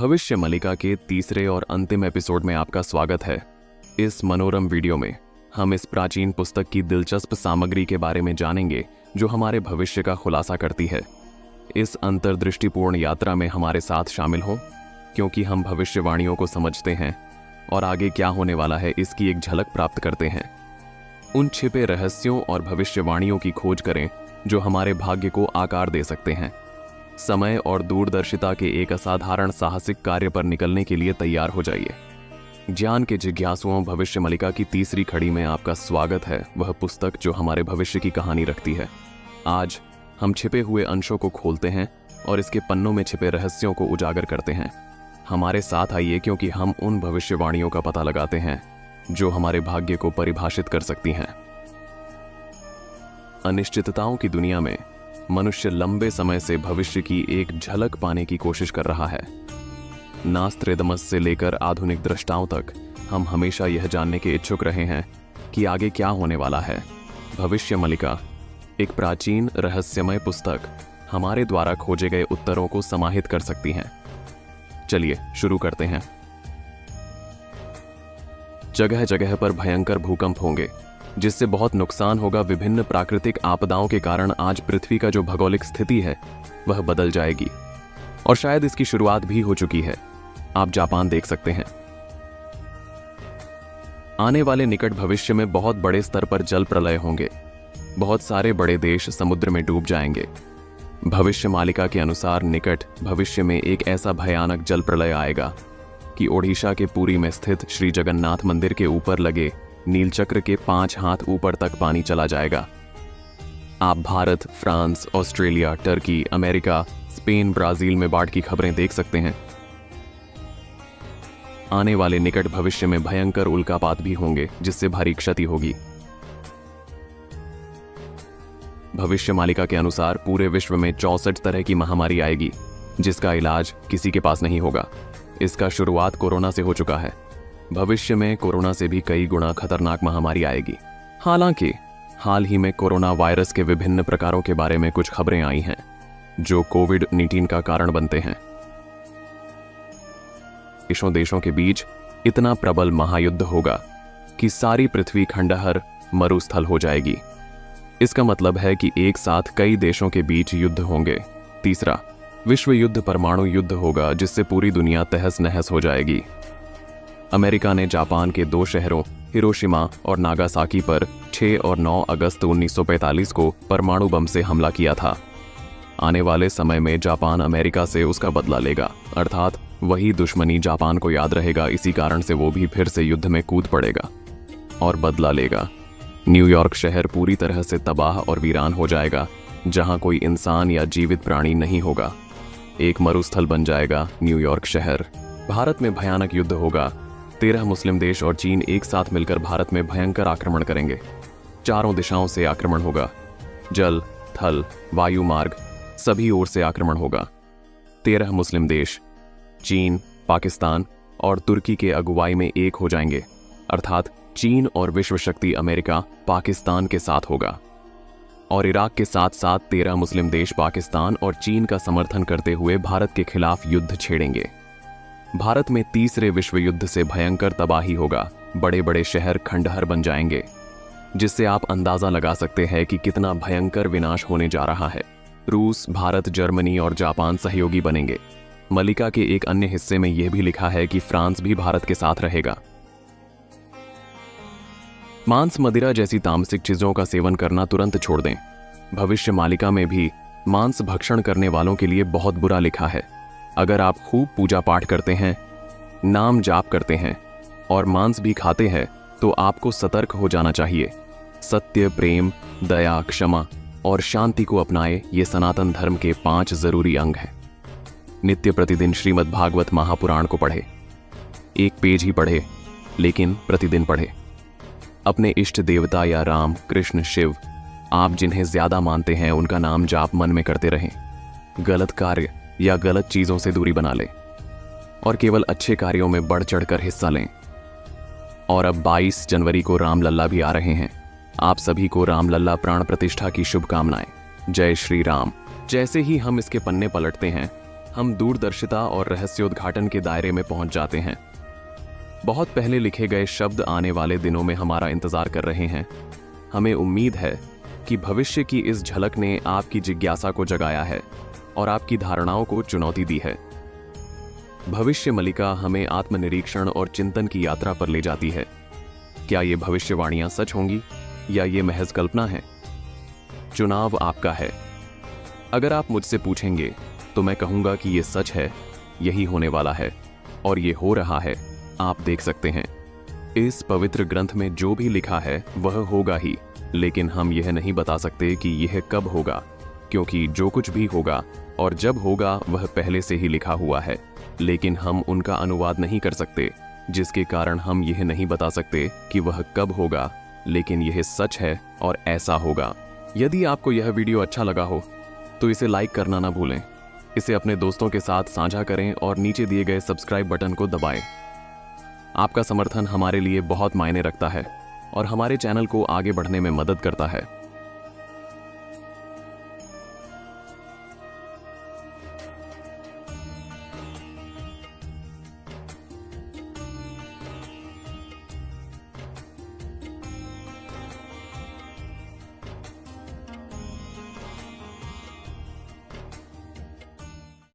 भविष्य मलिका के तीसरे और अंतिम एपिसोड में आपका स्वागत है। इस मनोरम वीडियो में हम इस प्राचीन पुस्तक की दिलचस्प सामग्री के बारे में जानेंगे जो हमारे भविष्य का खुलासा करती है। इस अंतर्दृष्टिपूर्ण यात्रा में हमारे साथ शामिल हों, क्योंकि हम भविष्यवाणियों को समझते हैं और आगे क्या होने वाला है इसकी एक झलक प्राप्त करते हैं। उन छिपे रहस्यों और भविष्यवाणियों की खोज करें जो हमारे भाग्य को आकार दे सकते हैं। समय और दूरदर्शिता के एक असाधारण साहसिक कार्य पर निकलने के लिए तैयार हो जाइए। ज्ञान के जिज्ञासुओं, भविष्य मलिका की तीसरी कड़ी में आपका स्वागत है, वह पुस्तक जो हमारे भविष्य की कहानी रखती है। आज हम छिपे हुए अंशों को खोलते हैं और इसके पन्नों में छिपे रहस्यों को उजागर करते हैं। हमारे साथ आइए, क्योंकि हम उन भविष्यवाणियों का पता लगाते हैं जो हमारे भाग्य को परिभाषित कर सकती हैं। अनिश्चितताओं की दुनिया में मनुष्य लंबे समय से भविष्य की एक झलक पाने की कोशिश कर रहा है। नास्त्रेदमस से लेकर आधुनिक दृष्टाओं तक हम हमेशा यह जानने के इच्छुक रहे हैं कि आगे क्या होने वाला है। भविष्य मलिका, एक प्राचीन रहस्यमय पुस्तक, हमारे द्वारा खोजे गए उत्तरों को समाहित कर सकती हैं। चलिए शुरू करते हैं। जगह जगह पर भयंकर भूकंप होंगे, जिससे बहुत नुकसान होगा। विभिन्न प्राकृतिक आपदाओं के कारण आज पृथ्वी का जो भौगोलिक स्थिति है वह बदल जाएगी, और शायद इसकी शुरुआत भी हो चुकी है। आप जापान देख सकते हैं। आने वाले निकट भविष्य में बहुत बड़े स्तर पर जल प्रलय होंगे। बहुत सारे बड़े देश समुद्र में डूब जाएंगे। भविष्य मालिका के अनुसार निकट भविष्य में एक ऐसा भयानक जल प्रलय आएगा कि ओडिशा के पुरी में स्थित श्री जगन्नाथ मंदिर के ऊपर लगे नीलचक्र के 5 हाथ ऊपर तक पानी चला जाएगा। आप Bharat, France, Australia, Turkey, America, Spain, Brazil में बाढ़ की खबरें देख सकते हैं। आने वाले निकट भविष्य में भयंकर उल्कापात भी होंगे, जिससे भारी क्षति होगी। भविष्य मालिका के अनुसार पूरे विश्व में 64 तरह की महामारी आएगी, जिसका इलाज किसी के पास नहीं होगा। इसका शुरुआत कोरोना से हो चुका है। भविष्य में कोरोना से भी कई गुना खतरनाक महामारी आएगी। हालांकि हाल ही में कोरोना वायरस के विभिन्न प्रकारों के बारे में कुछ खबरें आई हैं जो कोविड-19 का कारण बनते हैं। देशों के बीच इतना प्रबल महायुद्ध होगा कि सारी पृथ्वी खंडहर मरुस्थल हो जाएगी। इसका मतलब है कि एक साथ कई देशों के बीच युद्ध होंगे। तीसरा, विश्व युद्ध परमाणु युद्ध होगा, जिससे पूरी दुनिया तहस नहस हो जाएगी। अमेरिका ने जापान के 2 शहरों हिरोशिमा और नागासाकी पर 6 और 9 अगस्त 1945 को परमाणु बम से हमला किया था। आने वाले समय में जापान अमेरिका से उसका बदला लेगा, अर्थात वही दुश्मनी जापान को याद रहेगा। इसी कारण से वो भी फिर से युद्ध में कूद पड़ेगा और बदला लेगा। न्यूयॉर्क शहर पूरी तरह से तबाह और वीरान हो जाएगा, जहां कोई इंसान या जीवित प्राणी नहीं होगा। एक मरुस्थल बन जाएगा न्यूयॉर्क शहर। भारत में भयानक युद्ध होगा। 13 मुस्लिम देश और चीन एक साथ मिलकर भारत में भयंकर आक्रमण करेंगे। चारों दिशाओं से आक्रमण होगा। जल, थल, वायु मार्ग, सभी ओर से आक्रमण होगा। 13 मुस्लिम देश चीन, पाकिस्तान और तुर्की के अगुवाई में एक हो जाएंगे, अर्थात चीन और विश्व शक्ति अमेरिका पाकिस्तान के साथ होगा। और इराक के साथ साथ 13 मुस्लिम देश पाकिस्तान और चीन का समर्थन करते हुए भारत के खिलाफ युद्ध छेड़ेंगे। भारत में तीसरे विश्व युद्ध से भयंकर तबाही होगा। बड़े बड़े शहर खंडहर बन जाएंगे, जिससे आप अंदाजा लगा सकते हैं कि कितना भयंकर विनाश होने जा रहा है। रूस, भारत, जर्मनी और जापान सहयोगी बनेंगे। मलिका के एक अन्य हिस्से में यह भी लिखा है कि फ्रांस भी भारत के साथ रहेगा। मांस, मदिरा जैसी तामसिक चीजों का सेवन करना तुरंत छोड़ दें। भविष्य मालिका में भी मांस भक्षण करने वालों के लिए बहुत बुरा लिखा है। अगर आप खूब पूजा पाठ करते हैं, नाम जाप करते हैं और मांस भी खाते हैं, तो आपको सतर्क हो जाना चाहिए। सत्य, प्रेम, दया, क्षमा और शांति को अपनाए, ये सनातन धर्म के 5 जरूरी अंग हैं। नित्य प्रतिदिन श्रीमद् भागवत महापुराण को पढ़े। एक पेज ही पढ़े, लेकिन प्रतिदिन पढ़े। अपने इष्ट देवता या राम, कृष्ण, शिव, आप जिन्हें ज्यादा मानते हैं, उनका नाम जाप मन में करते रहें। गलत कार्य या गलत चीजों से दूरी बना लें और केवल अच्छे कार्यों में बढ़ चढ़कर हिस्सा लें। और अब 22 जनवरी को रामलल्ला भी आ रहे हैं। आप सभी को रामलल्ला प्राण प्रतिष्ठा की शुभकामनाएं। जय श्री राम। जैसे ही हम इसके पन्ने पलटते हैं, हम दूरदर्शिता और रहस्योद्घाटन के दायरे में पहुंच जाते हैं। बहुत पहले लिखे गए शब्द आने वाले दिनों में हमारा इंतजार कर रहे हैं। हमें उम्मीद है कि भविष्य की इस झलक ने आपकी जिज्ञासा को जगाया है और आपकी धारणाओं को चुनौती दी है। भविष्य मलिका हमें आत्मनिरीक्षण और चिंतन की यात्रा पर ले जाती है। क्या ये भविष्यवाणियां सच होंगी या ये महज कल्पना है? चुनाव आपका है। अगर आप मुझसे पूछेंगे तो मैं कहूंगा कि ये सच है, यही होने वाला है और ये हो रहा है, आप देख सकते हैं। इस पवित्र ग्रंथ में जो भी लिखा है वह होगा ही, लेकिन हम यह नहीं बता सकते कि यह कब होगा, क्योंकि जो कुछ भी होगा और जब होगा वह पहले से ही लिखा हुआ है, लेकिन हम उनका अनुवाद नहीं कर सकते, जिसके कारण हम यह नहीं बता सकते कि वह कब होगा, लेकिन यह सच है और ऐसा होगा। यदि आपको यह वीडियो अच्छा लगा हो तो इसे लाइक करना ना भूलें। इसे अपने दोस्तों के साथ साझा करें और नीचे दिए गए सब्सक्राइब बटन को दबाएं। आपका समर्थन हमारे लिए बहुत मायने रखता है और हमारे चैनल को आगे बढ़ने में मदद करता है।